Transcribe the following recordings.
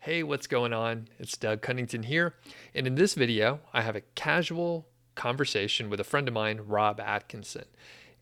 Hey, what's going on? It's Doug Cunnington here. And in this video, I have a casual conversation with a friend of mine, Rob Atkinson.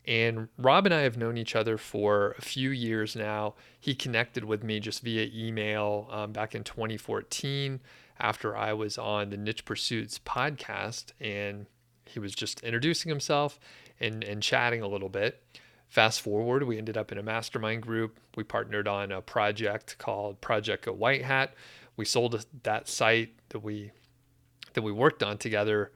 And Rob and I have known each other for a few years now. He connected with me just via email back in 2014 after I was on the Niche Pursuits podcast. And he was just introducing himself and chatting a little bit. Fast forward, we ended up in a mastermind group. We partnered on a project called Project Go White Hat. We sold that site that we worked on together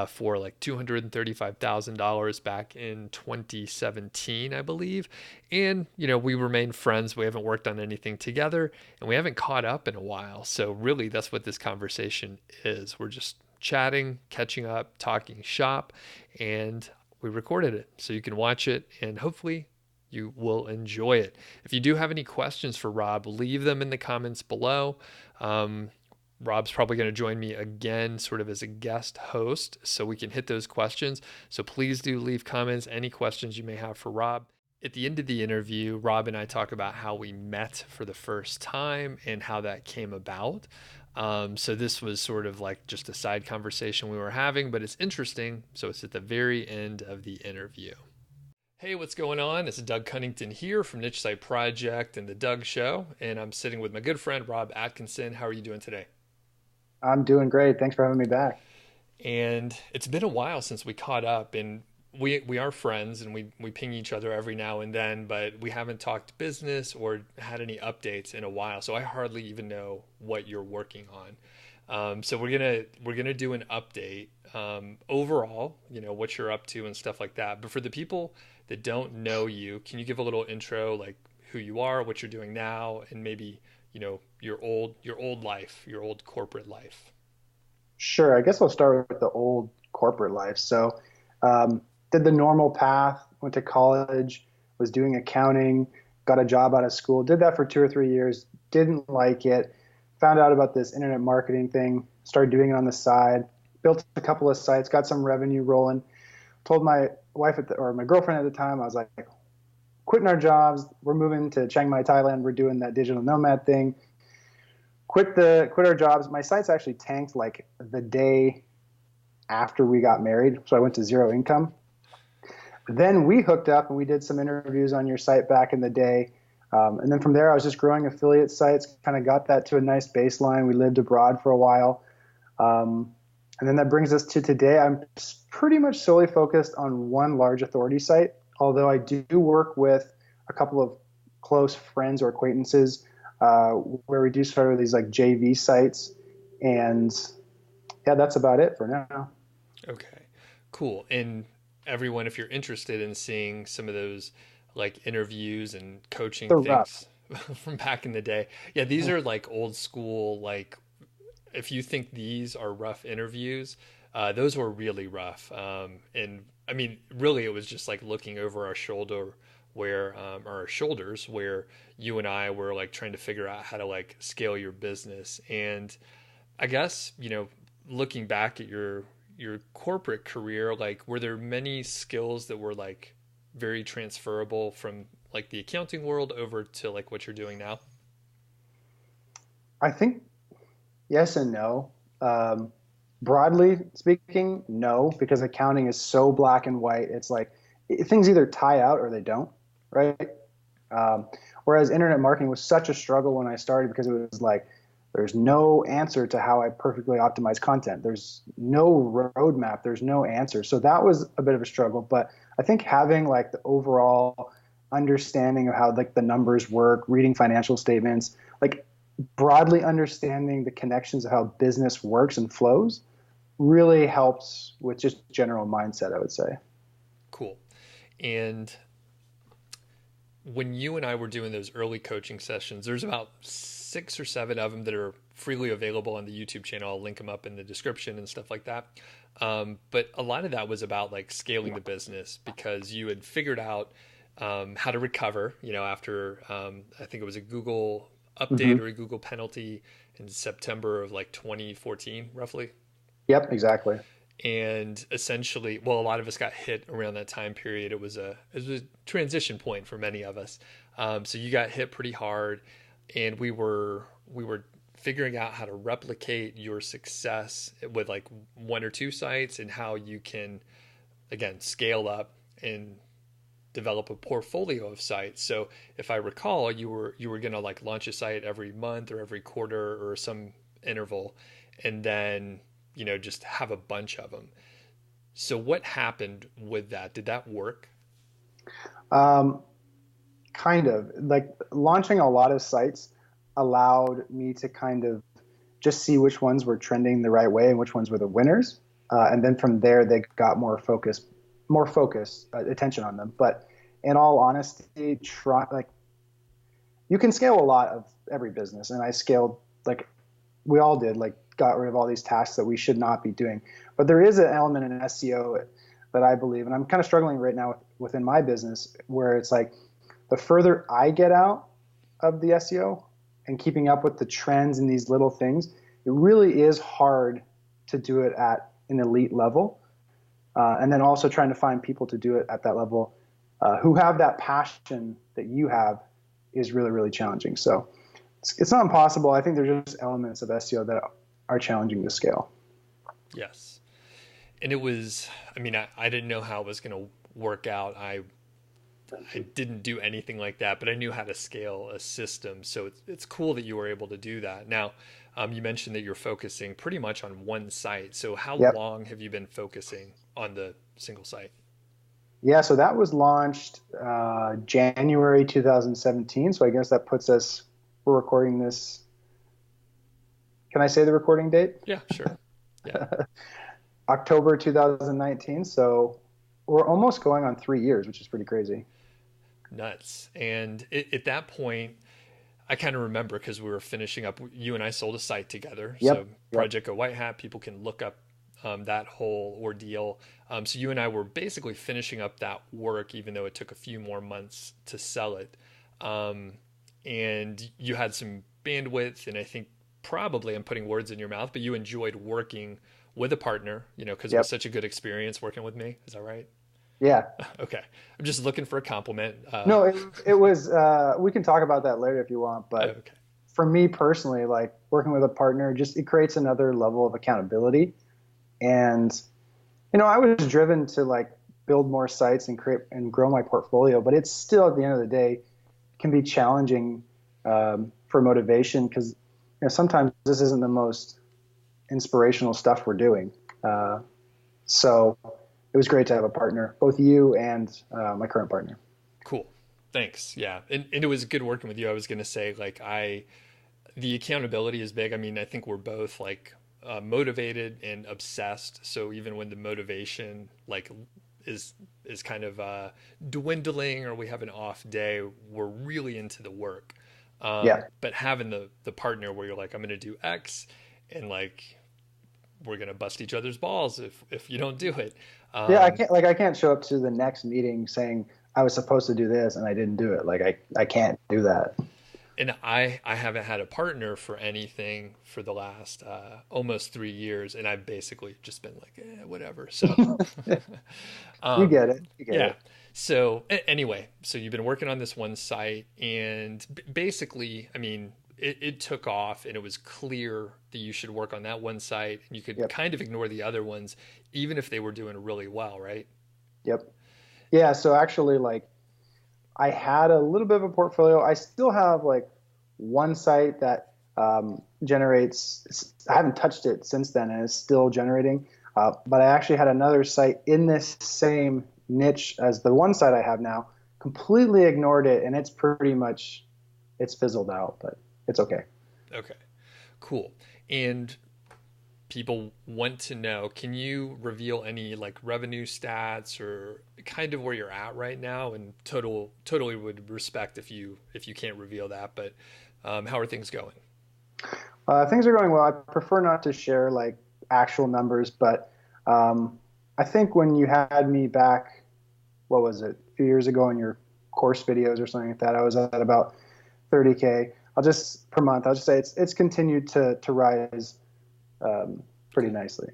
for like $235,000 back in 2017, I believe. And we remain friends. We haven't worked on anything together, and we haven't caught up in a while. So really, that's what this conversation is. We're just chatting, catching up, talking shop, and we recorded it so you can watch it, and hopefully you will enjoy it. If you do have any questions for Rob, leave them in the comments below. Rob's probably going to join me again, sort of as a guest host, so we can hit those questions. So please do leave comments, any questions you may have for Rob. At the end of the interview, Rob and I talk about how we met for the first time and how that came about. So this was sort of like just a side conversation we were having, but it's interesting. So it's at the very end of the interview. Hey, what's going on? It's Doug Cunnington here from Niche Site Project and The Doug Show, and I'm sitting with my good friend Rob Atkinson. How are you doing today? I'm doing great. Thanks for having me back. And it's been a while since we caught up, and we are friends, and we ping each other every now and then, but we haven't talked business or had any updates in a while. So I hardly even know what you're working on. So we're gonna do an update overall, what you're up to and stuff like that. But for the people that don't know you, can you give a little intro, like who you are, what you're doing now, and maybe your old life, your old corporate life? Sure. I guess I'll start with the old corporate life. Did the normal path, went to college, was doing accounting, got a job out of school, did that for 2 or 3 years, didn't like it, found out about this internet marketing thing, started doing it on the side, built a couple of sites, got some revenue rolling, told my wife or my girlfriend at the time, I was like, quitting our jobs, we're moving to Chiang Mai, Thailand, we're doing that digital nomad thing. Quit our jobs. My sites actually tanked like the day after we got married, so I went to zero income. Then we hooked up and we did some interviews on your site back in the day. And then from there, I was just growing affiliate sites, kind of got that to a nice baseline. We lived abroad for a while. And then that brings us to today. I'm pretty much solely focused on one large authority site, although I do work with a couple of close friends or acquaintances where we do sort of these like JV sites. And yeah, that's about it for now. Okay, cool. And everyone, if you're interested in seeing some of those like interviews and coaching They're rough. things from back in the day, yeah, these are like old school. Like, if you think these are rough interviews, those were really rough. And I mean, really, it was just like looking over our shoulder where our shoulders where you and I were like trying to figure out how to like scale your business. And I guess, looking back at your corporate career, like were there many skills that were like very transferable from like the accounting world over to like what you're doing now? I think yes and no. Broadly speaking, no, because accounting is so black and white. It's like things either tie out or they don't, right? Um, Whereas internet marketing was such a struggle when I started because it was like there's no answer to how I perfectly optimize content. There's no roadmap. There's no answer. So that was a bit of a struggle. But I think having like the overall understanding of how like the numbers work, reading financial statements, like broadly understanding the connections of how business works and flows really helps with just general mindset, I would say. Cool. And when you and I were doing those early coaching sessions, there's about 6 or 7 of them that are freely available on the YouTube channel. I'll link them up in the description and stuff like that. But a lot of that was about like scaling the business because you had figured out how to recover, after I think it was a Google update Hmm. or a Google penalty in September of like 2014, roughly. Yep, exactly. And essentially, well, a lot of us got hit around that time period. It was a transition point for many of us. So you got hit pretty hard, and we were figuring out how to replicate your success with like one or two sites and how you can, again, scale up and develop a portfolio of sites. So if I recall, you were going to like launch a site every month or every quarter or some interval, and then, just have a bunch of them. So what happened with that? Did that work? Um, Kind of like launching a lot of sites allowed me to kind of just see which ones were trending the right way and which ones were the winners. And then from there, they got more focus, attention on them. But in all honesty, you can scale a lot of every business, and I scaled like we all did, like got rid of all these tasks that we should not be doing. But there is an element in SEO that I believe, and I'm kind of struggling right now within my business, where it's like the further I get out of the SEO and keeping up with the trends and these little things, it really is hard to do it at an elite level. And then also trying to find people to do it at that level who have that passion that you have is really, really challenging. So it's not impossible. I think there's just elements of SEO that are challenging to scale. Yes. And it was, I didn't know how it was going to work out. I didn't do anything like that, but I knew how to scale a system. So it's cool that you were able to do that. Now, you mentioned that you're focusing pretty much on one site. So how Yep. long have you been focusing on the single site? Yeah, so that was launched January 2017. So I guess that puts us, we're recording this. Can I say the recording date? Yeah, sure. Yeah. October 2019. So we're almost going on 3 years, which is pretty crazy. Nuts. And at that point, I kind of remember because we were finishing up, you and I sold a site together. Yep. So Project Go White Hat, people can look up that whole ordeal. So you and I were basically finishing up that work, even though it took a few more months to sell it. And you had some bandwidth, and I think probably I'm putting words in your mouth, but you enjoyed working with a partner, because it was such a good experience working with me. Is that right? Yeah. Okay. I'm just looking for a compliment. No, it was, we can talk about that later if you want, but Okay. for me personally, like working with a partner, just it creates another level of accountability. And, I was driven to like build more sites and create and grow my portfolio, but it's still at the end of the day can be challenging for motivation because, sometimes this isn't the most inspirational stuff we're doing. So it was great to have a partner, both you and my current partner. Cool. Thanks. Yeah. And it was good working with you. I was going to say, like, the accountability is big. I think we're both like motivated and obsessed. So even when the motivation like is kind of dwindling or we have an off day, we're really into the work. But having the partner where you're like, I'm going to do X and like, we're going to bust each other's balls if you don't do it. I can't show up to the next meeting saying I was supposed to do this and I didn't do it. Like I can't do that. And I haven't had a partner for anything for the last almost 3 years, and I've basically just been like, whatever. So You get it. You get yeah. it. So anyway, so you've been working on this one site, and basically, it took off, and it was clear that you should work on that one site, and you could kind of ignore the other ones, even if they were doing really well, right? Yep. Yeah. So actually, like, I had a little bit of a portfolio. I still have like one site that generates. I haven't touched it since then, and it's still generating. But I actually had another site in this same niche as the one site I have now. Completely ignored it, and it's fizzled out. But it's okay. Okay, cool. And people want to know, can you reveal any like revenue stats or kind of where you're at right now? And totally would respect if you can't reveal that, but how are things going? Things are going well. I prefer not to share like actual numbers, but I think when you had me back, what was it, a few years ago in your course videos or something like that, I was at about 30K. Per month, I'll just say it's continued to rise pretty nicely.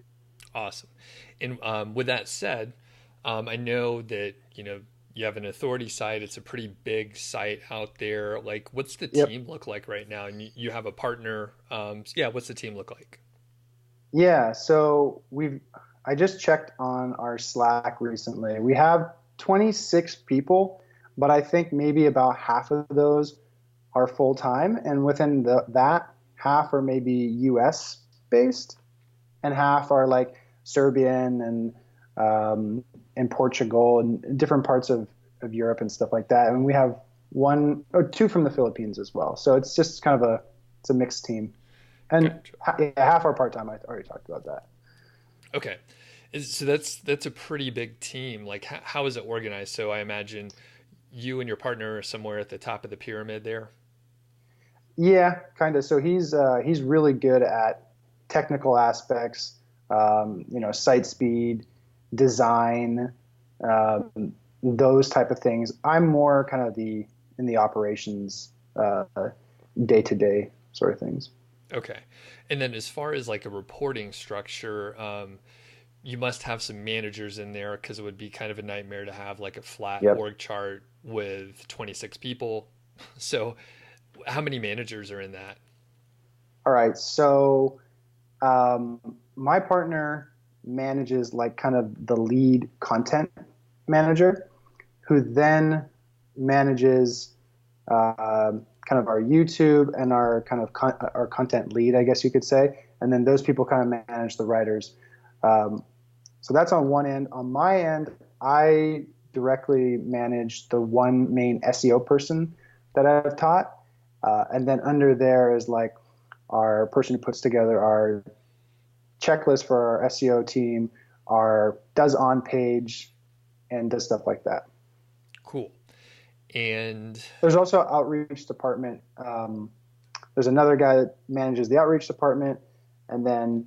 Awesome. And with that said, I know that, you have an authority site. It's a pretty big site out there. Like, what's the Yep. team look like right now? And you have a partner. Yeah, what's the team look like? Yeah, so I just checked on our Slack recently. We have 26 people, but I think maybe about half of those are full time, and within that half are maybe US based, and half are like Serbian and in Portugal and different parts of Europe and stuff like that. And we have one or two from the Philippines as well. So it's just kind of it's a mixed team. And Gotcha. yeah, half are part time. I already talked about that. Okay. So that's a pretty big team. Like, how is it organized? So I imagine you and your partner are somewhere at the top of the pyramid there. Yeah, kind of. So he's really good at technical aspects, site speed, design, those type of things. I'm more kind of in the operations, day to day sort of things. Okay. And then as far as like a reporting structure, you must have some managers in there because it would be kind of a nightmare to have like a flat Yep. org chart with 26 people. So how many managers are in that? All right. So um, my partner manages like kind of the lead content manager, who then manages kind of our YouTube and our kind of our content lead, I guess you could say. And then those people kind of manage the writers. Um, so that's on one end. On my end, I directly manage the one main SEO person that I've taught. And then under there is like our person who puts together our checklist for our SEO team, our does on page and does stuff like that. Cool. And There's also outreach department. There's another guy that manages the outreach department, and then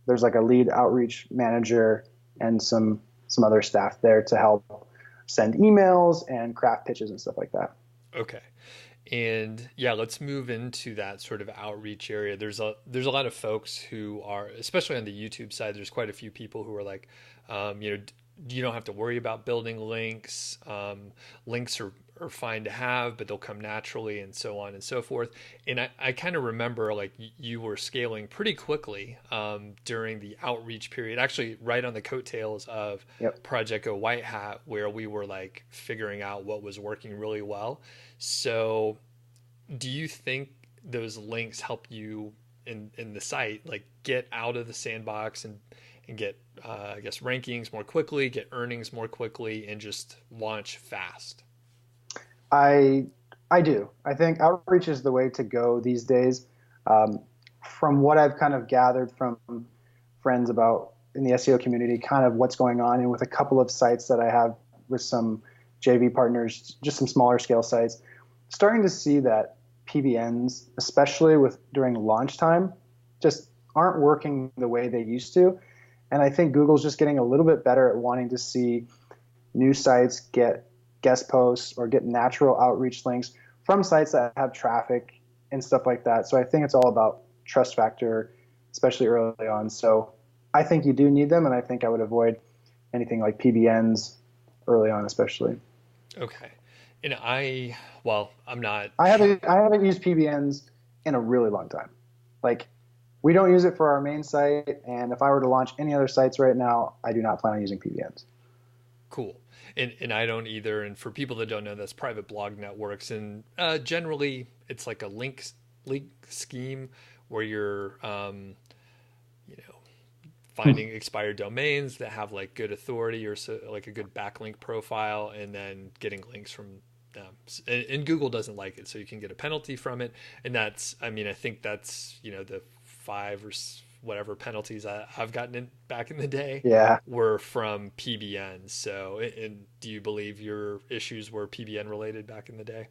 there's like a lead outreach manager and some other staff there to help send emails and craft pitches and stuff like that. okay. And yeah, let's move into that sort of outreach area. There's a lot of folks who are, especially on the YouTube side, there's quite a few people who are like, you don't have to worry about building links. Links are fine to have, but they'll come naturally, and so on and so forth. And I kind of remember like you were scaling pretty quickly during the outreach period, actually right on the coattails of Yep. Project Go White Hat, where we were like figuring out what was working really well. So do you think those links help you in the site like get out of the sandbox and get I guess rankings more quickly, get earnings more quickly, and just launch fast? I I do. I think outreach is the way to go these days. Um, from what I've kind of gathered from friends about in the SEO community, kind of what's going on, and with a couple of sites that I have with some JV partners, just some smaller scale sites, starting to see that PBNs, especially with during launch time, just aren't working the way they used to. And I think Google's just getting a little bit better at wanting to see new sites get guest posts or get natural outreach links from sites that have traffic and stuff like that. So I think it's all about trust factor, especially early on. So I think you do need them, and I think I would avoid anything like PBNs early on, especially. Okay. And well, I'm not. I haven't used PBNs in a really long time. Like we don't use it for our main site, and if I were to launch any other sites right now, I do not plan on using PBNs. Cool. And I don't either. And for people that don't know, that's private blog networks. And generally, it's like a link scheme where you're, you know, finding expired domains that have like good authority or so, like a good backlink profile, and then getting links from them. And Google doesn't like it, so you can get a penalty from it. And I mean, I think that's the five or whatever penalties I've gotten back in the day Yeah. were from PBN. So, and do you believe your issues were PBN related back in the day?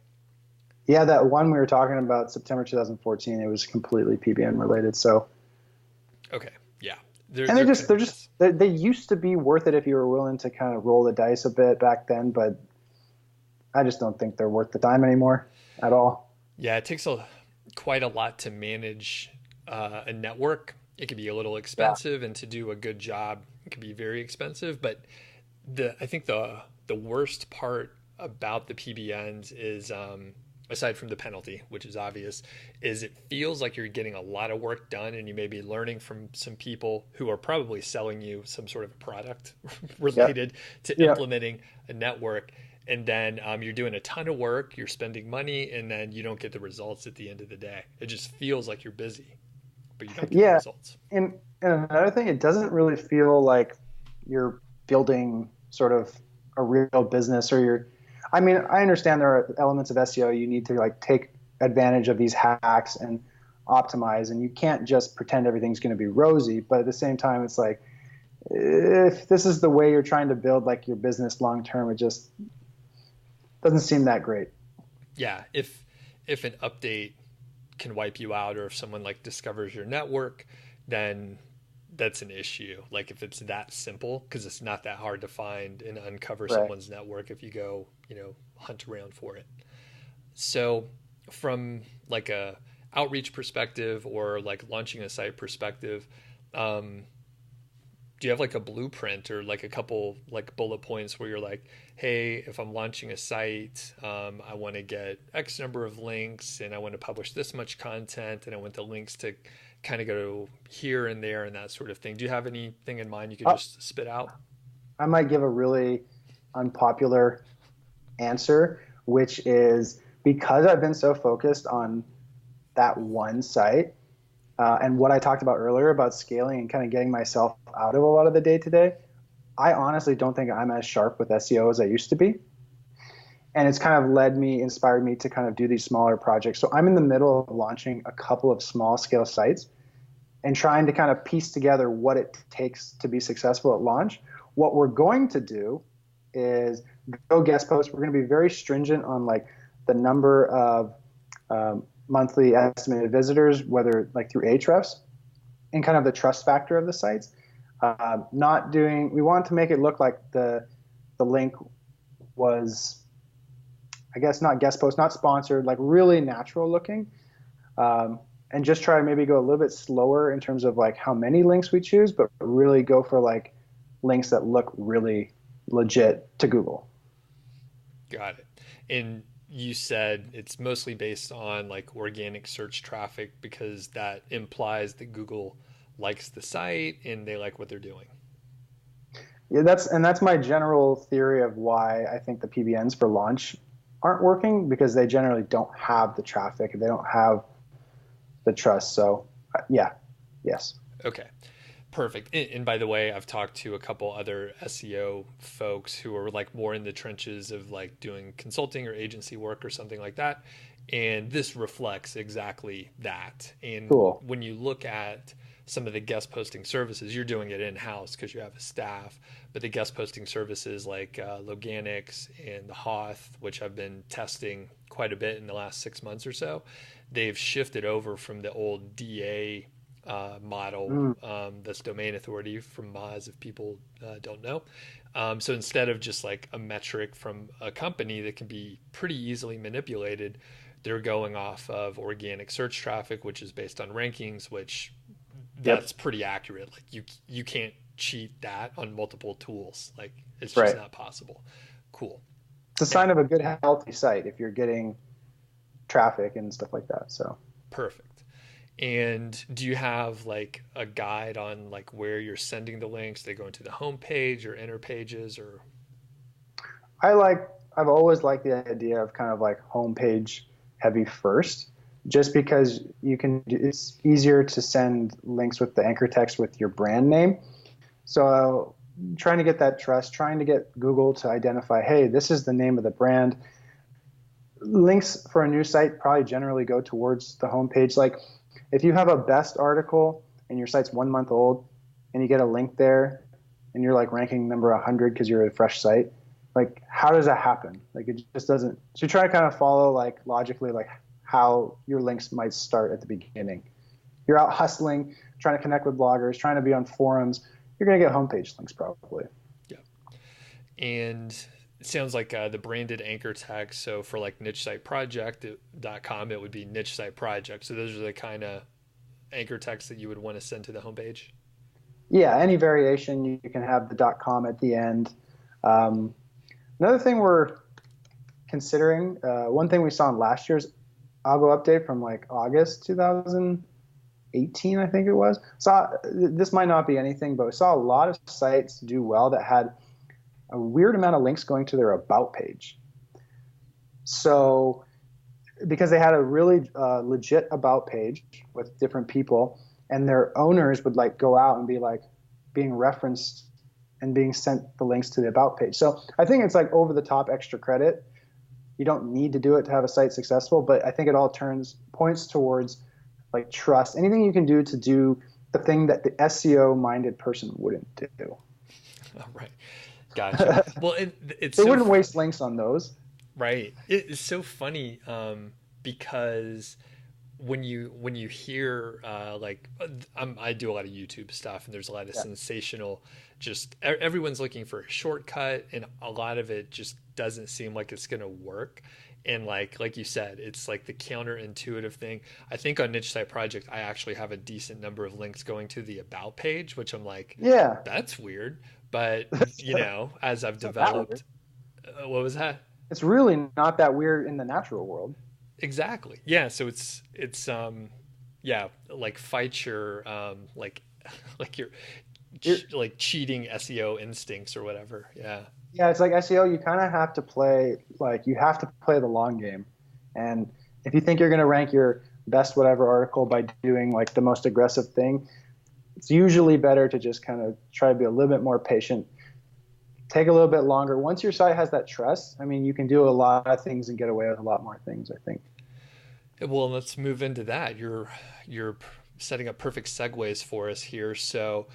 Yeah, that one we were talking about, September 2014, it was completely PBN related. So, Okay, yeah, and they're kind they're of just they used to be worth it if you were willing to kind of roll the dice a bit back then, but I just don't think they're worth the time anymore at all. yeah. It takes quite a lot to manage a network. It can be a little Yeah. expensive, and to do a good job, it can be very expensive. But I think the the worst part about the PBNs is, aside from the penalty, which is obvious, is it feels like you're getting a lot of work done and you may be learning from some people who are probably selling you some sort of product Yeah. related to Yeah. implementing a network. And then you're doing a ton of work, you're spending money, and then you don't get the results at the end of the day. It just feels like you're busy, but you don't get the Yeah. results. And another thing, it doesn't really feel like you're building sort of a real business or you're, I mean, I understand there are elements of SEO you need to like take advantage of these hacks and optimize, and you can't just pretend everything's going to be rosy. But at the same time, it's like, if this is the way you're trying to build like your business long term, it just doesn't seem that great. Yeah, if an update can wipe you out, or if someone like discovers your network, then that's an issue. Like if it's that simple, because it's not that hard to find and uncover Right. someone's network if you go, hunt around for it. So from like a outreach perspective or like launching a site perspective, um, do you have like a blueprint or like a couple like bullet points where you're like, hey, if I'm launching a site, I want to get X number of links and I want to publish this much content and I want the links to kind of go here and there and that sort of thing. Do you have anything in mind you could Uh, just spit out? I might give a really unpopular answer, which is because I've been so focused on that one site and what I talked about earlier about scaling and kind of getting myself out of a lot of the day to day. I honestly don't think I'm as sharp with SEO as I used to be. And it's kind of inspired me to kind of do these smaller projects. So I'm in the middle of launching a couple of small scale sites and trying to kind of piece together what it takes to be successful at launch. What we're going to do is go guest post. We're going to be very stringent on like the number of monthly estimated visitors, whether like through Ahrefs, and kind of the trust factor of the sites. Not doing. We want to make it look like the link was, I guess, not guest post, not sponsored, like really natural looking. And just try to maybe go a little bit slower in terms of like how many links we choose, but really go for like links that look really legit to Google. Got it. And you said it's mostly based on like organic search traffic because that implies that Google likes the site and they like what they're doing. Yeah, that's my general theory of why I think the PBNs for launch aren't working because they generally don't have the traffic, they don't have the trust. So yeah, yes. Okay. Perfect. And by the way, I've talked to a couple other SEO folks who are like more in the trenches of like doing consulting or agency work or something like that. And this reflects exactly that. And Cool. when you look at some of the guest posting services, you're doing it in house because you have a staff. But the guest posting services like Loganics and the Hoth, which I've been testing quite a bit in the last 6 months or so, they've shifted over from the old DA model, Mm, that's domain authority from Moz, if people don't know. So instead of just like a metric from a company that can be pretty easily manipulated, they're going off of organic search traffic, which is based on rankings, which yep. that's pretty accurate. Like you can't cheat that on multiple tools. Like it's just Right. not possible. Cool. It's a And sign of a good, healthy site if you're getting traffic and stuff like that. So perfect. And do you have like a guide on like where you're sending the links? They go into the home page or inner pages or I like, I've always liked the idea of kind of like homepage heavy first, just because it's easier to send links with the anchor text with your brand name. So trying to get that trust, trying to get Google to identify, hey, this is the name of the brand. Links for a new site probably generally go towards the homepage. Like if you have a best article and your site's 1 month old and you get a link there and you're like ranking number 100 because you're a fresh site, like how does that happen? Like it just doesn't. So you try to kind of follow like logically like how your links might start at the beginning. You're out hustling, trying to connect with bloggers, trying to be on forums. You're going to get homepage links probably. yeah. And it sounds like the branded anchor text. So for like niche site project.com, it would be niche site project. So those are the kind of anchor text that you would want to send to the homepage. Yeah, any variation you can have the .com at the end. Um, Another thing we're considering, one thing we saw in last year's algo update from like August 2018, I think it was. This might not be anything, but we saw a lot of sites do well that had a weird amount of links going to their about page. So because they had a really legit about page with different people, and their owners would like go out and be like being referenced and being sent the links to the about page. So I think it's like over the top extra credit. You don't need to do it to have a site successful, but I think it all points towards like trust. Anything you can do to do the thing that the SEO minded person wouldn't do. All right. Gotcha. Well, it's they wouldn't waste links on those. Right. It's so funny because when you hear I do a lot of YouTube stuff, and there's a lot of sensational, just everyone's looking for a shortcut, and a lot of it just doesn't seem like it's going to work. And like you said, it's like the counterintuitive thing. I think on Niche Site Project, I actually have a decent number of links going to the about page, which I'm like, yeah, that's weird. But as I've developed, what was that? It's really not that weird in the natural world. Exactly. Yeah. So it's like fight your like your like cheating SEO instincts or whatever. Yeah. Yeah, it's like SEO. You kind of have to play the long game, and if you think you're going to rank your best whatever article by doing like the most aggressive thing, it's usually better to just kind of try to be a little bit more patient. Take a little bit longer. Once your site has that trust, I mean, you can do a lot of things and get away with a lot more things, I think. Well, let's move into that. You're setting up perfect segues for us here. So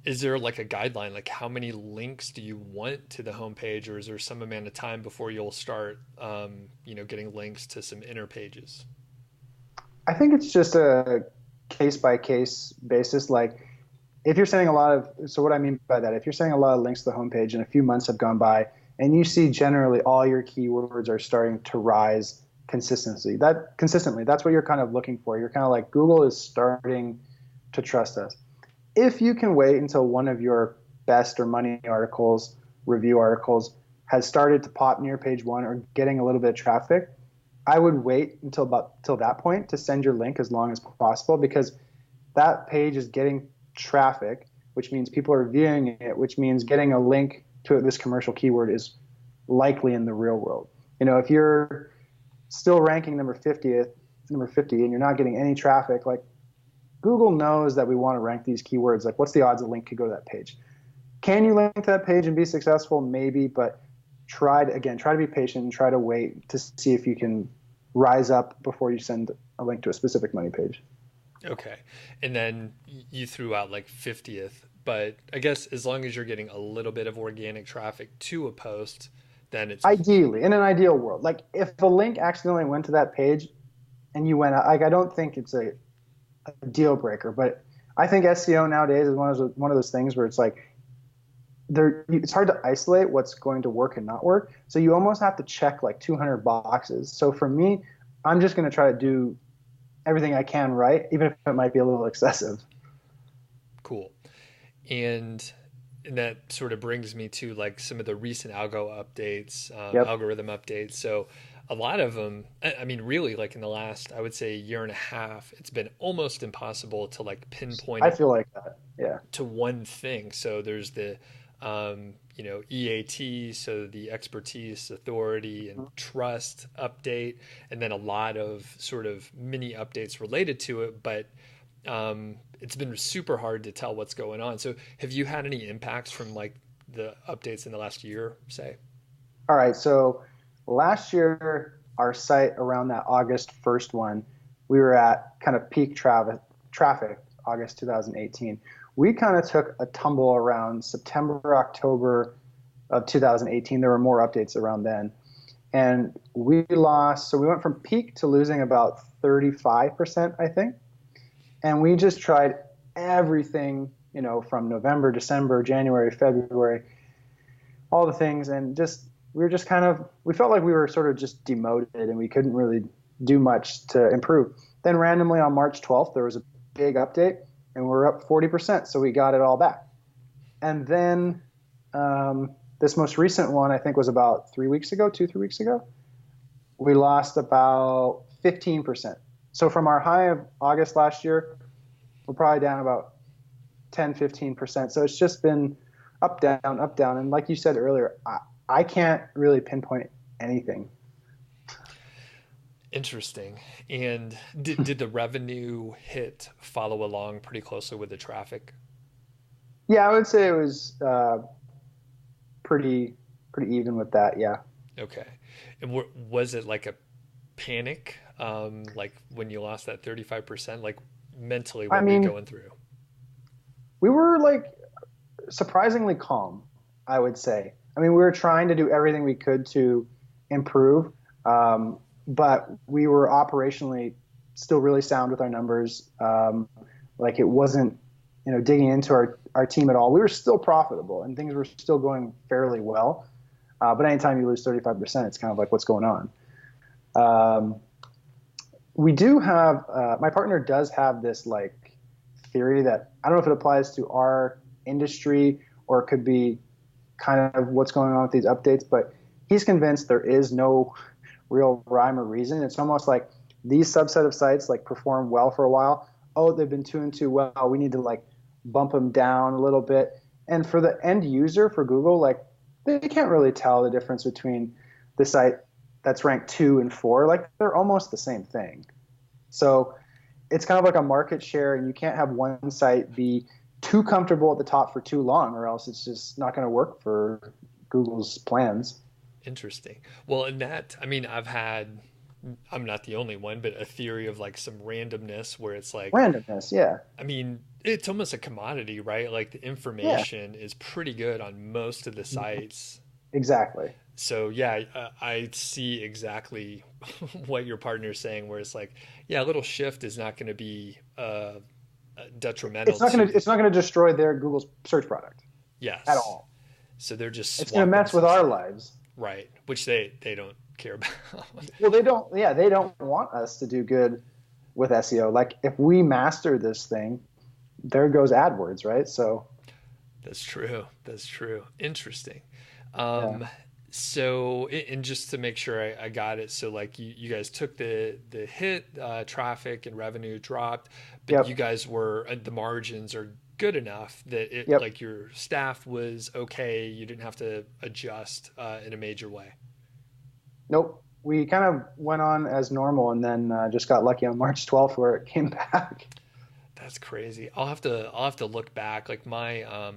is there like a guideline, like how many links do you want to the homepage, or is there some amount of time before you'll start, getting links to some inner pages? I think it's just a case by case basis. Like if you're sending so what I mean by that, if you're sending a lot of links to the homepage and a few months have gone by and you see generally all your keywords are starting to rise consistently, that's what you're kind of looking for. You're kind of like, Google is starting to trust us. If you can wait until one of your best or money articles, review articles, has started to pop near page one or getting a little bit of traffic, I would wait until that point to send your link as long as possible, because that page is getting traffic, which means people are viewing it, which means getting a link to this commercial keyword is likely in the real world. If you're still ranking number 50, and you're not getting any traffic, like Google knows that we want to rank these keywords. Like, what's the odds a link could go to that page? Can you link to that page and be successful? Maybe, but try to be patient and try to wait to see if you can rise up before you send a link to a specific money page. Okay. And then you threw out like 50th, but I guess as long as you're getting a little bit of organic traffic to a post, then it's ideally, in an ideal world. Like if the link accidentally went to that page and you went, like, I don't think it's a deal breaker, but I think SEO nowadays is one of those things where it's like it's hard to isolate what's going to work and not work. So you almost have to check like 200 boxes. So for me, I'm just going to try to do everything I can right, even if it might be a little excessive. Cool. And that sort of brings me to like some of the recent algorithm updates. So a lot of them, I mean, really, like in the last, I would say, year and a half, it's been almost impossible to like pinpoint. I feel like that, yeah. To one thing. So there's the, EAT, so the expertise, authority, and trust update, and then a lot of sort of mini updates related to it. But it's been super hard to tell what's going on. So have you had any impacts from like the updates in the last year, say? All right. So last year, our site around that August 1st one, we were at kind of peak traffic, August 2018. We kind of took a tumble around September, October of 2018. There were more updates around then. And we went from peak to losing about 35%, I think. And we just tried everything, from November, December, January, February, all the things. And we felt like we were sort of just demoted and we couldn't really do much to improve. Then randomly on March 12th, there was a big update and we're up 40%. So we got it all back. And then this most recent one, I think, was about 3 weeks ago, 3 weeks ago. We lost about 15%. So from our high of August last year, we're probably down about 10, 15%. So it's just been up, down, up, down. And like you said earlier, I can't really pinpoint anything. Interesting. And did the revenue hit follow along pretty closely with the traffic? Yeah, I would say it was pretty pretty even with that. Yeah. Okay. And was it like a panic, like when you lost that 35%? Like mentally, I what were you mean, going through? we were like surprisingly calm, I would say. I mean, we were trying to do everything we could to improve, but we were operationally still really sound with our numbers. Like it wasn't, digging into our team at all. We were still profitable and things were still going fairly well. But anytime you lose 35%, it's kind of like, what's going on? We do have, my partner does have this like theory that I don't know if it applies to our industry or it could be kind of what's going on with these updates, but he's convinced there is no real rhyme or reason. It's almost like these subset of sites like perform well for a while. Oh, they've been tuned too well. We need to like bump them down a little bit. And for the end user, for Google, like they can't really tell the difference between the site that's ranked 2 and 4. Like they're almost the same thing. So it's kind of like a market share, and you can't have one site be too comfortable at the top for too long, or else it's just not going to work for Google's plans. Interesting. Well, in that, I mean, I'm not the only one, but a theory of like some randomness where it's like, Randomness, yeah, I mean, it's almost a commodity, right? Like the yeah, information is pretty good on most of the sites. exactly. So yeah, I see exactly what your partner's saying, where it's like, yeah, a little shift is not going to be detrimental to the, It's not gonna destroy their Google's search product at yes. all. So they're just It's gonna swapping mess with some our stuff, lives. right? Which they don't care about. Well, they don't. Yeah, they don't want us to do good with SEO. Like if we master this thing, there goes AdWords, right? So That's true. That's true. Interesting. yeah, Um, so, and just to make sure I got it, so like you guys took the hit, traffic and revenue dropped, but you yep, guys were the margins are good enough that it yep. like your staff was okay. You didn't have to adjust in a major way. Nope. We kind of went on as normal, and then just got lucky on March 12th where it came back. That's crazy. I'll have to look back. Like my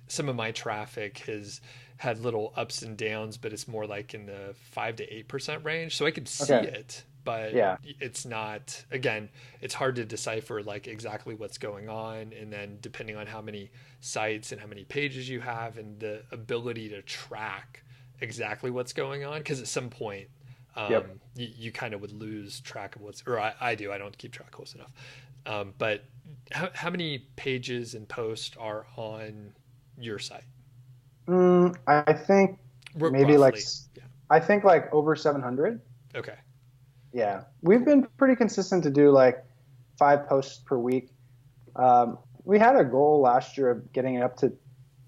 some of my traffic has had little ups and downs, but it's more like in the 5 to 8% range. So I could see Okay. it, but Yeah. it's not, again, it's hard to decipher like exactly what's going on. And then depending on how many sites and how many pages you have and the ability to track exactly what's going on. Because at some point, Yep. you kind of would lose track of what's, or I do, I don't keep track close enough. But how many pages and posts are on your site? I think maybe like Roughly. Yeah. I think like over 700. Okay. Yeah, we've been pretty consistent to do like 5 posts per week. We had a goal last year of getting it up to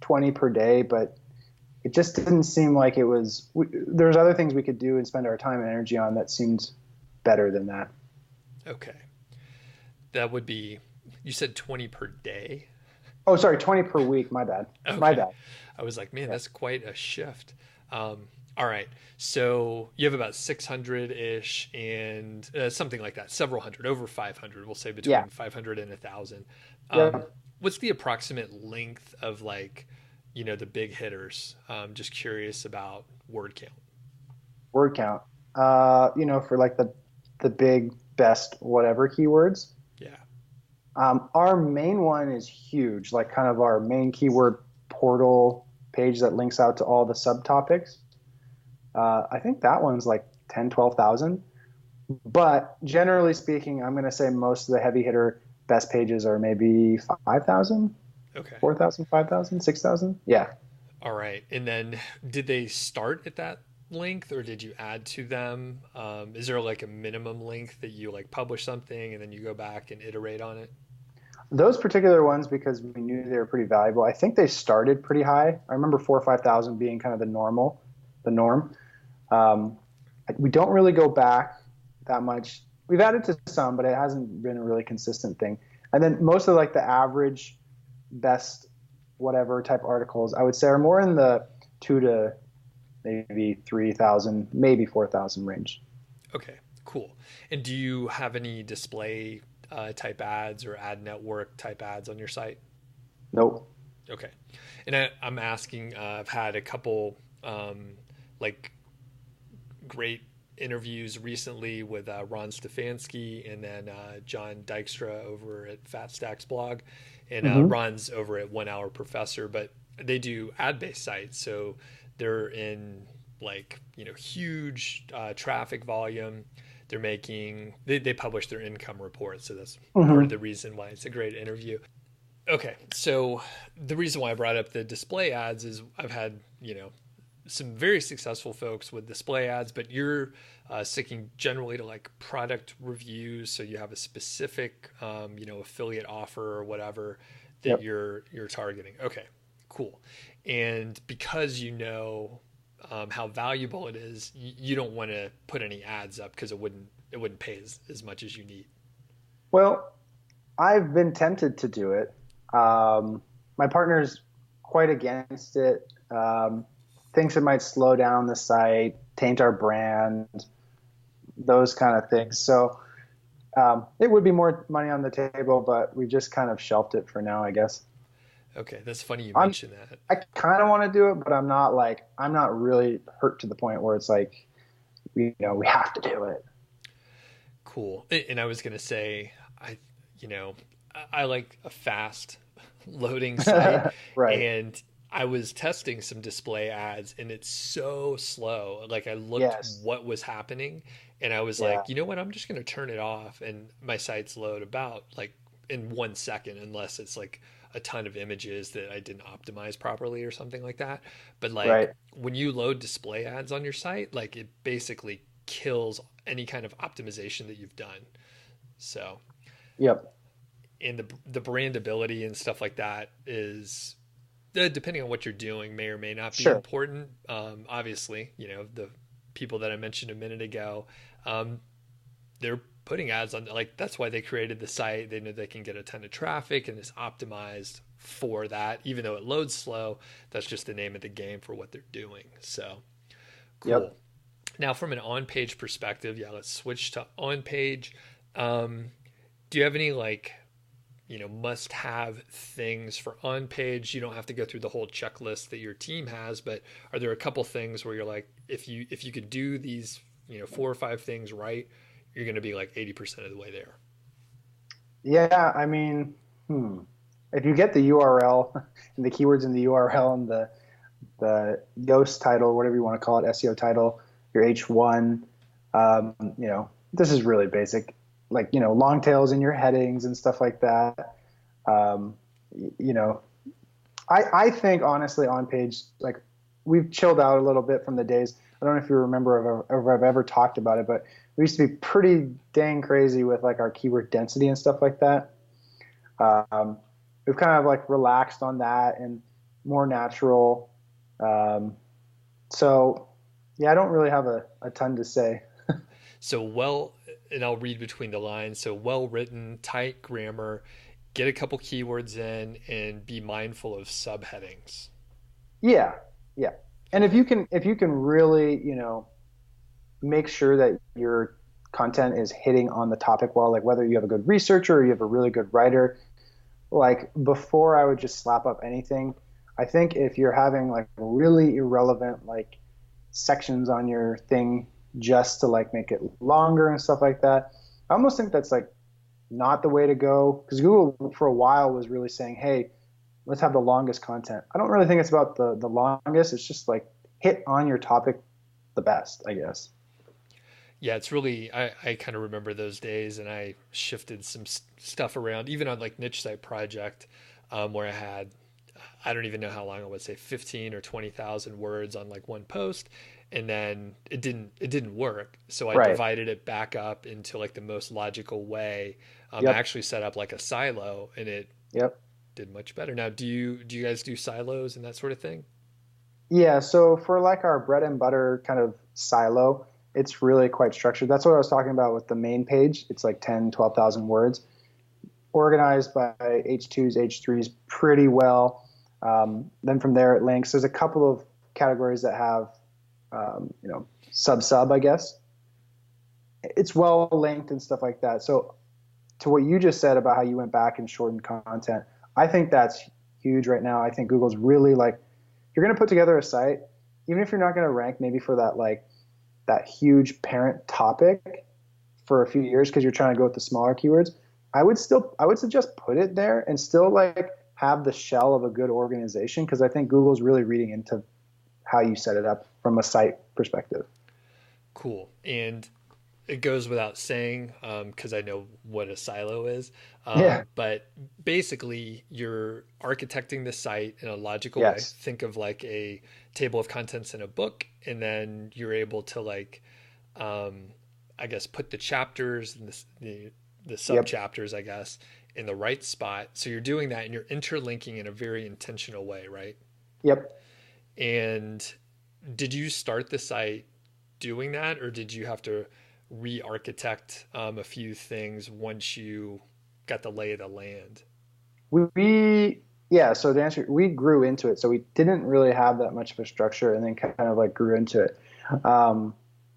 20 per day, but it just didn't seem like it was. There's other things we could do and spend our time and energy on that seemed better than that. Okay. That would be, you said 20 per day? Oh, sorry, 20 per week. My bad. My Okay. bad. I was like, man, Yeah. that's quite a shift. All right. So you have about 600 ish and something like that, several hundred, over 500. We'll say Yeah. between 500 and 1,000. Yep. What's the approximate length of like, the big hitters? Just curious about word count. Word count. For like the big best whatever keywords. Yeah. Our main one is huge, like kind of our main keyword portal page that links out to all the subtopics. I think that one's like 10, 12,000. But generally speaking, I'm going to say most of the heavy hitter best pages are maybe 5,000, Okay. 4,000, 5,000, 6,000. Yeah. All right. And then did they start at that length or did you add to them? Is there like a minimum length that you like publish something and then you go back and iterate on it? Those particular ones, because we knew they were pretty valuable, I think they started pretty high. I remember 4 or 5,000 being kind of the norm. Um, we don't really go back that much. We've added to some, but it hasn't been a really consistent thing. And then most of like the average best whatever type articles, I would say, are more in the 2 to maybe 3,000, maybe 4,000 range. Okay, cool. And do you have any display type ads or ad network type ads on your site? Nope. Okay. And I'm asking, I've had a couple like great interviews recently with Ron Stefanski and then John Dykstra over at Fat Stacks blog. And Hmm. Ron's over at 1 Hour Professor, but they do ad based sites. So they're in like, huge traffic volume. They publish their income report. So that's part of Hmm. the reason why it's a great interview. Okay, so the reason why I brought up the display ads is I've had, some very successful folks with display ads, but you're sticking generally to like product reviews. So you have a specific, affiliate offer or whatever that Yep. you're targeting. Okay, cool. And because how valuable it is, you don't want to put any ads up because it wouldn't pay as much as you need. Well, I've been tempted to do it. My partner's quite against it. Thinks it might slow down the site, taint our brand, those kind of things. So it would be more money on the table, but we just kind of shelved it for now, I guess. Okay, that's funny you I'm mentioned that. I kind of want to do it, but I'm not really hurt to the point where it's like we have to do it. Cool. And I was gonna say, you know, I like a fast loading site, Right. and I was testing some display ads, and it's so slow. Like I looked Yes. what was happening, and I was Yeah. like, you know what? I'm just gonna turn it off, and my sites load about like in 1 second, unless it's like a ton of images that I didn't optimize properly or something like that. But like Right. when you load display ads on your site, like it basically kills any kind of optimization that you've done. So, Yep. and the brandability and stuff like that is depending on what you're doing may or may not be Sure. important. Obviously, the people that I mentioned a minute ago, um, they're putting ads on, like that's why they created the site. They know they can get a ton of traffic and it's optimized for that. Even though it loads slow, that's just the name of the game for what they're doing. So cool. Yep. Now, from an on-page perspective, yeah, let's switch to on-page. Um, do you have any like must-have things for on-page? You don't have to go through the whole checklist that your team has, but are there a couple things where you're like, if you could do these 4 or 5 things right, you're going to be like 80% of the way there. Yeah. I mean, if you get the URL and the keywords in the URL and the ghost title, whatever you want to call it, SEO title, your H1. This is really basic, like, long tails in your headings and stuff like that. Um, you know, I think honestly on page, like we've chilled out a little bit from the days. I don't know if you remember if I've ever talked about it, but we used to be pretty dang crazy with like our keyword density and stuff like that. Um, we've kind of like relaxed on that and more natural. Um, so yeah, I don't really have a ton to say. So and I'll read between the lines. So well written, tight grammar, get a couple keywords in, and be mindful of subheadings. Yeah, yeah. And if you can really, make sure that your content is hitting on the topic well, like whether you have a good researcher or you have a really good writer, like before I would just slap up anything. I think if you're having like really irrelevant like sections on your thing just to like make it longer and stuff like that, I almost think that's like not the way to go because Google for a while was really saying, hey, let's have the longest content. I don't really think it's about the longest. It's just like hit on your topic the best, I guess. Yeah, it's really I kind of remember those days, and I shifted some stuff around, even on like niche site project, where I had I don't even know how long I would say 15 or 20,000 words on like one post, and then it didn't work. So I Right. divided it back up into like the most logical way, I Yep. actually set up like a silo and it Yep. did much better. Now, do you guys do silos and that sort of thing? Yeah. So for like our bread and butter kind of silo, it's really quite structured. That's what I was talking about with the main page. It's like 10, 12,000 words, organized by H2s, H3s pretty well. Then from there it links. There's a couple of categories that have, sub, I guess. It's well linked and stuff like that. So to what you just said about how you went back and shortened content, I think that's huge right now. I think Google's really like, if you're going to put together a site, even if you're not going to rank maybe for that like that huge parent topic for a few years because you're trying to go with the smaller keywords, I would suggest put it there and still like have the shell of a good organization because I think Google's really reading into how you set it up from a site perspective. Cool. And it goes without saying, because I know what a silo is. Yeah. But basically, you're architecting the site in a logical way. Yes. Think of like a table of contents in a book, and then you're able to like, um, I guess, put the chapters and the sub Yep. chapters, I guess, in the right spot. So you're doing that, and you're interlinking in a very intentional way, right? Yep. And did you start the site doing that, or did you have to re-architect a few things once you got the lay of the land? Yeah, so to answer, we grew into it. So we didn't really have that much of a structure and then kind of like grew into it. Um,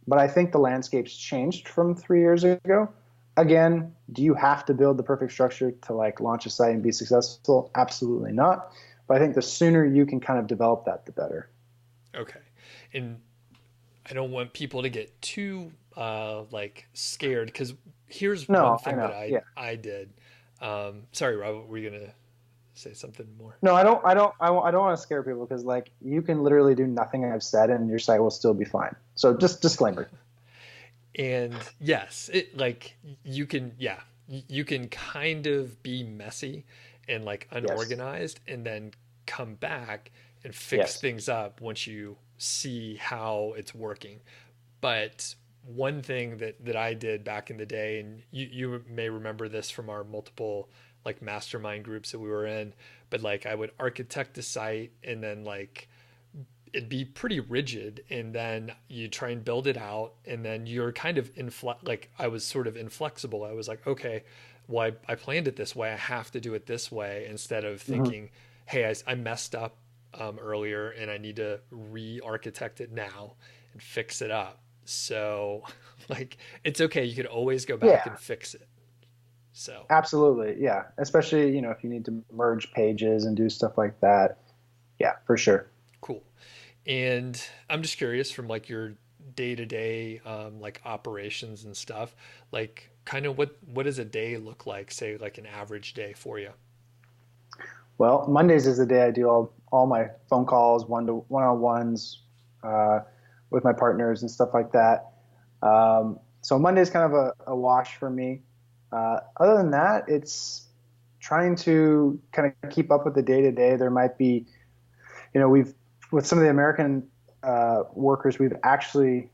but I think the landscape's changed from 3 years ago. Again, do you have to build the perfect structure to like launch a site and be successful? Absolutely not. But I think the sooner you can kind of develop that, the better. Okay. And I don't want people to get too like scared because here's one No, I thing that know. I Yeah. I did. Sorry, Robert, were you gonna say something more? No, I don't want to scare people because like you can literally do nothing I've said and your site will still be fine. So just disclaimer. And yes, it like you can, yeah, you can kind of be messy and like Yes. unorganized and then come back and fix Yes. things up once you see how it's working. But one thing that I did back in the day, and you may remember this from our multiple like mastermind groups that we were in, but like I would architect a site and then like it'd be pretty rigid, and then you try and build it out, and then you're kind of like I was sort of inflexible. I was like, okay, well, I planned it this way, I have to do it this way, instead of Hmm. thinking, hey, I messed up earlier and I need to re-architect it now and fix it up. So like it's okay, you could always go back Yeah. and fix it. So Absolutely. Yeah. Especially, if you need to merge pages and do stuff like that. Yeah, for sure. cool. And I'm just curious from like your day to day like operations and stuff, like kind of what does a day look like, say like an average day for you? Well, Mondays is the day I do all my phone calls, one-on-ones with my partners and stuff like that. So Monday's kind of a wash for me. Other than that, it's trying to kind of keep up with the day to day. There might be, we've with some of the American workers, we've actually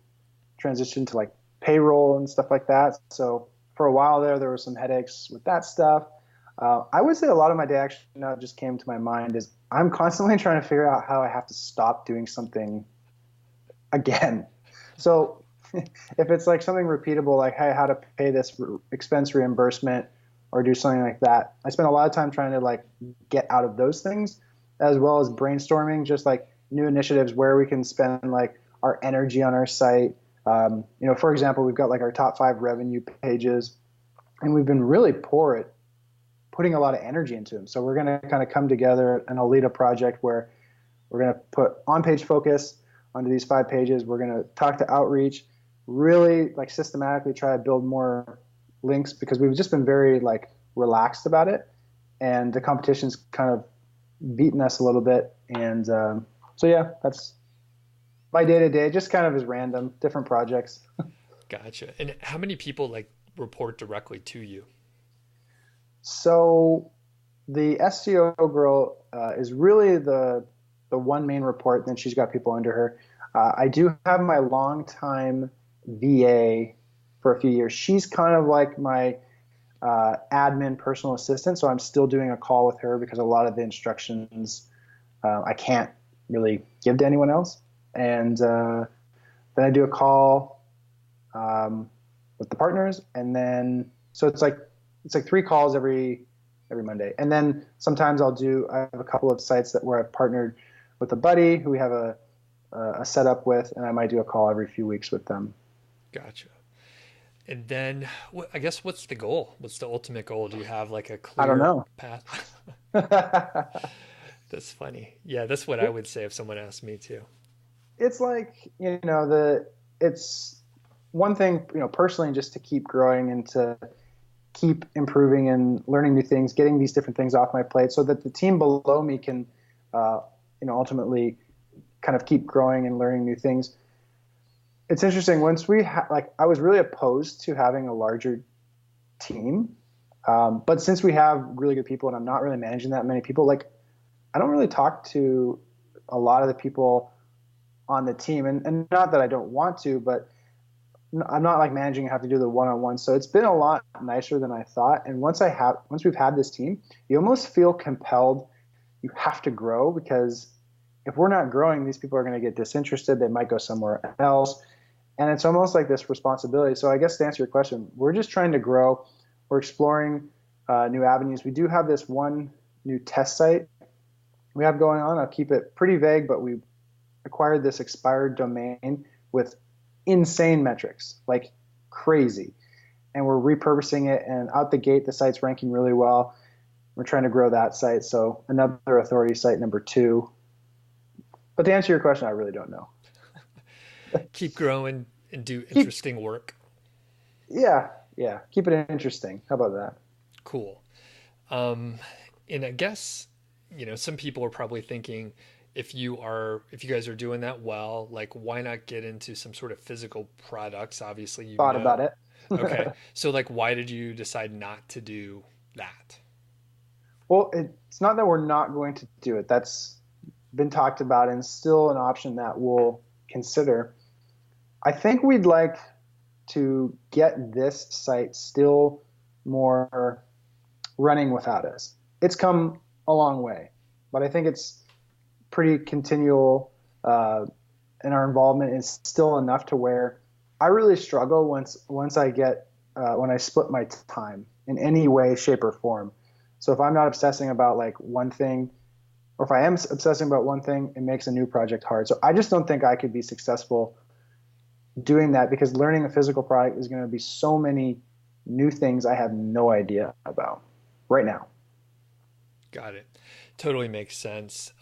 transitioned to like payroll and stuff like that. So for a while there were some headaches with that stuff. I would say a lot of my day actually now just came to my mind is I'm constantly trying to figure out how I have to stop doing something again. So if it's like something repeatable, like, hey, how to pay this expense reimbursement or do something like that, I spend a lot of time trying to like get out of those things as well as brainstorming just like new initiatives where we can spend like our energy on our site. For example, we've got like our top 5 revenue pages and we've been really poor at putting a lot of energy into them. So we're going to kind of come together and I'll lead a project where we're going to put on-page focus onto these 5 pages. We're going to talk to outreach, really like systematically try to build more links because we've just been very like relaxed about it, and the competition's kind of beaten us a little bit. And so yeah, that's my day to day. Just kind of is random, different projects. Gotcha. And how many people like report directly to you? So the SEO girl is really the one main report. Then she's got people under her. I do have my longtime VA for a few years. She's kind of like my admin personal assistant. So I'm still doing a call with her because a lot of the instructions I can't really give to anyone else. And then I do a call with the partners, and then so it's like 3 calls every Monday. And then sometimes I have a couple of sites where I've partnered with a buddy who we have a setup with, and I might do a call every few weeks with them. Gotcha. And then I guess what's the goal? What's the ultimate goal? Do you have like a I don't clear know. path? That's funny. Yeah, that's what I would say if someone asked me too. It's like, it's one thing, personally, just to keep growing and to keep improving and learning new things, getting these different things off my plate so that the team below me can, ultimately kind of keep growing and learning new things. It's interesting. Once I was really opposed to having a larger team. But since we have really good people and I'm not really managing that many people, like I don't really talk to a lot of the people on the team, and not that I don't want to, but I'm not like managing and have to do the one-on-one. So it's been a lot nicer than I thought. And once we've had this team, you almost feel compelled. You have to grow, because if we're not growing, these people are going to get disinterested. They might go somewhere else. And it's almost like this responsibility. So I guess to answer your question, we're just trying to grow. We're exploring new avenues. We do have this one new test site we have going on. I'll keep it pretty vague, but we acquired this expired domain with insane metrics, like crazy. And we're repurposing it, and out the gate, the site's ranking really well. We're trying to grow that site. So another authority site, number 2. But to answer your question, I really don't know. Keep growing and do Keep, interesting work. yeah, yeah. Keep it interesting. How about that? Cool. Um, and I guess, some people are probably thinking if you guys are doing that well, like why not get into some sort of physical products? Obviously, Thought about it. Okay. So like why did you decide not to do that? Well, it's not that we're not going to do it. That's been talked about and still an option that we'll consider. I think we'd like to get this site still more running without us. It's come a long way, but I think it's pretty continual, and our involvement is still enough to where I really struggle once I get when I split my time in any way, shape, or form. So if I'm not obsessing about like one thing, or if I am obsessing about one thing, it makes a new project hard. So I just don't think I could be successful doing that, because learning a physical product is going to be so many new things I have no idea about right now. Got it. Totally makes sense.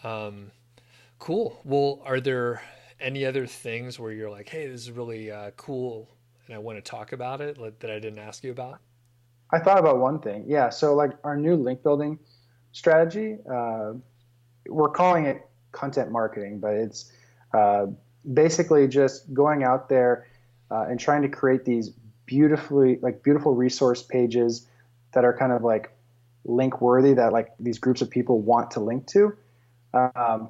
Cool. Well, are there any other things where you're like, hey, this is really cool and I want to talk about it that I didn't ask you about? I thought about one thing. Yeah. So like our new link building strategy, we're calling it content marketing, but it's uh, basically just going out there and trying to create these beautiful resource pages that are kind of like link worthy, that like these groups of people want to link to. Um,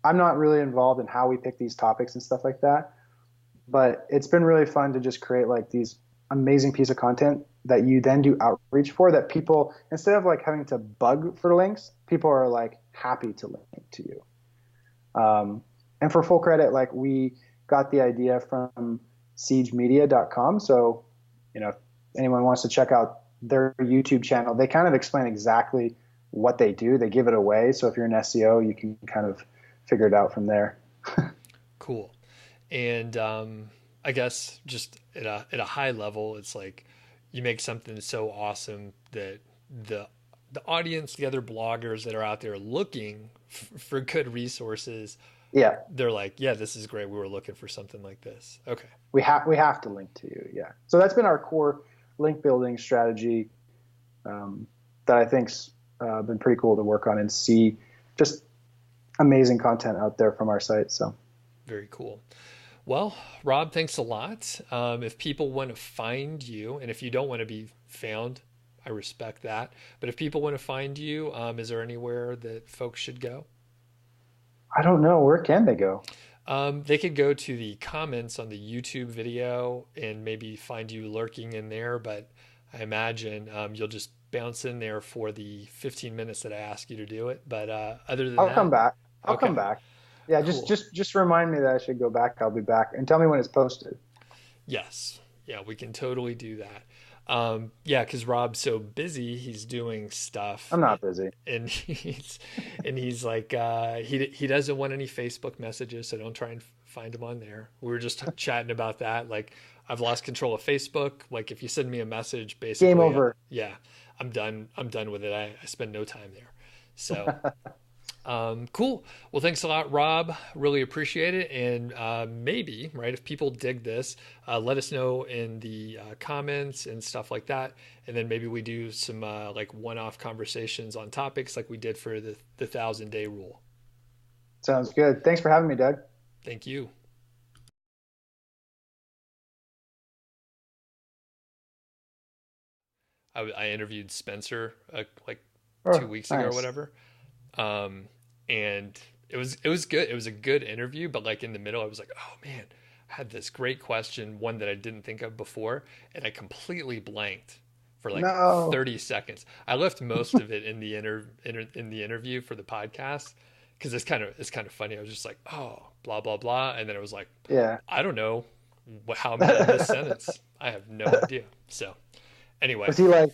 I'm not really involved in how we pick these topics and stuff like that, but it's been really fun to just create like these amazing piece of content that you then do outreach for, that people, instead of like having to bug for links, people are like happy to link to you. And for full credit, like we got the idea from siegemedia.com. So, if anyone wants to check out their YouTube channel, they kind of explain exactly what they do. They give it away. So if you're an SEO, you can kind of figure it out from there. Cool. And I guess just at a high level, it's like you make something so awesome that the the audience, the other bloggers that are out there looking for good resources, Yeah, they're like, yeah, this is great. We were looking for something like this. Okay. we have to link to you. Yeah. So that's been our core link building strategy, um, that I think's been pretty cool to work on and see just amazing content out there from our site. So Very cool. Well, Rob, thanks a lot. If people want to find you, and if you don't want to be found, I respect that. But if people want to find you, is there anywhere that folks should go? I don't know, where can they go? They could go to the comments on the YouTube video and maybe find you lurking in there. But I imagine you'll just bounce in there for the 15 minutes that I ask you to do it. But other than I'll come that, back. I'll come okay, back. Yeah, just cool. just just remind me that I should go back. I'll be back, and tell me when it's posted. Yes. Yeah, we can totally do that. Yeah, because Rob's so busy, he's doing stuff, I'm not busy. and he's like he doesn't want any Facebook messages, so don't try and find him on there. We were just chatting about that. Like I've lost control of Facebook. Like if you send me a message, Game basically, over. yeah, I'm done. I'm done with it. I spend no time there. So cool. Well, thanks a lot, Rob. Really appreciate it. And maybe, right, if people dig this, let us know in the comments and stuff like that. And then maybe we do some like one-off conversations on topics like we did for the 1,000-day rule. Sounds good. Thanks for having me, Doug. Thank you. I interviewed Spencer like two Oh, weeks ago or nice. whatever. Um, and it was good. It was a good interview, but like in the middle, I was like, oh man, I had this great question, one that I didn't think of before, and I completely blanked for like No. 30 seconds. I left most of it in the in the interview for the podcast because it's kind of funny. I was just like, oh, blah blah blah, and then I was like, Yeah. I don't know how I'm gonna end this sentence. I have no idea. So anyway, Was he like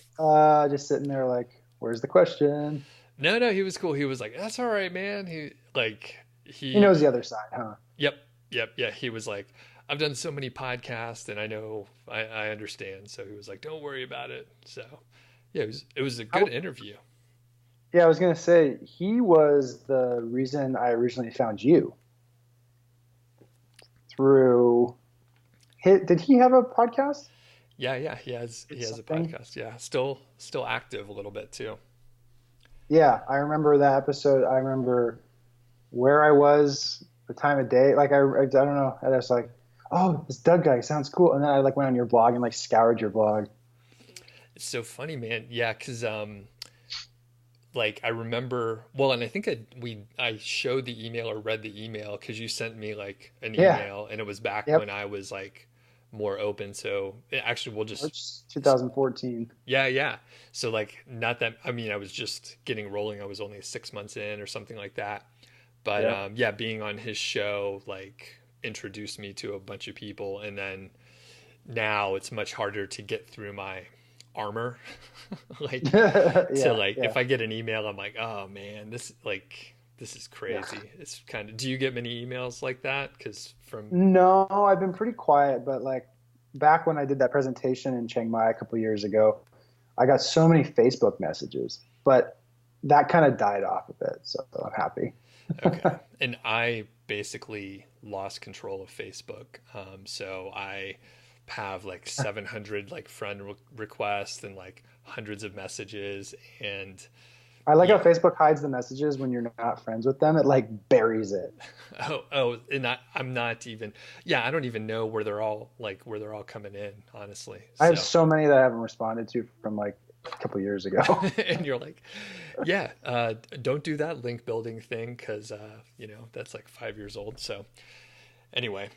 just sitting there like, where's the question? no, he was cool. He was like, that's all right, man. He knows He the other side, huh? Yep, yep, yeah. He was like, I've done so many podcasts and I know I understand. So he was like, don't worry about it. So yeah, it was a I, good interview. yeah, I was gonna say he was the reason I originally found you through. Did he have a podcast? Yeah, yeah. He It's has a something. podcast. Yeah. Still active a little bit too. Yeah, I remember that episode. I remember where I was, the time of day. Like I don't know. I was like, oh, this Doug guy sounds cool. And then I like went on your blog and like scoured your blog. It's so funny, man. Yeah, because like I remember well, and I think I showed the email or read the email because you sent me like an Yeah. email and it was back Yep. when I was like more open. So actually we'll just March 2014. yeah, yeah. So like not that I mean I was just getting rolling. I was only 6 months in or something like that. But Yep. yeah, being on his show like introduced me to a bunch of people and then now it's much harder to get through my armor. Like to Yeah. like Yeah. if I get an email I'm like, "Oh man, this is Yeah. crazy." It's kind of do you get many emails like that? Cuz from No, I've been pretty quiet, but like back when I did that presentation in Chiang Mai a couple years ago, I got so many Facebook messages, but that kind of died off a bit. So I'm happy. okay. And I basically lost control of Facebook. So I have like 700 like requests and like hundreds of messages and I like how yeah. Facebook hides the messages when you're not friends with them. It like buries it. Oh, and I'm not even, yeah, I don't even know where they're all coming in, honestly. I have So, so many that I haven't responded to from like a couple years ago. and you're like, yeah, don't do that link building thing because, that's like 5 years old. So, anyway,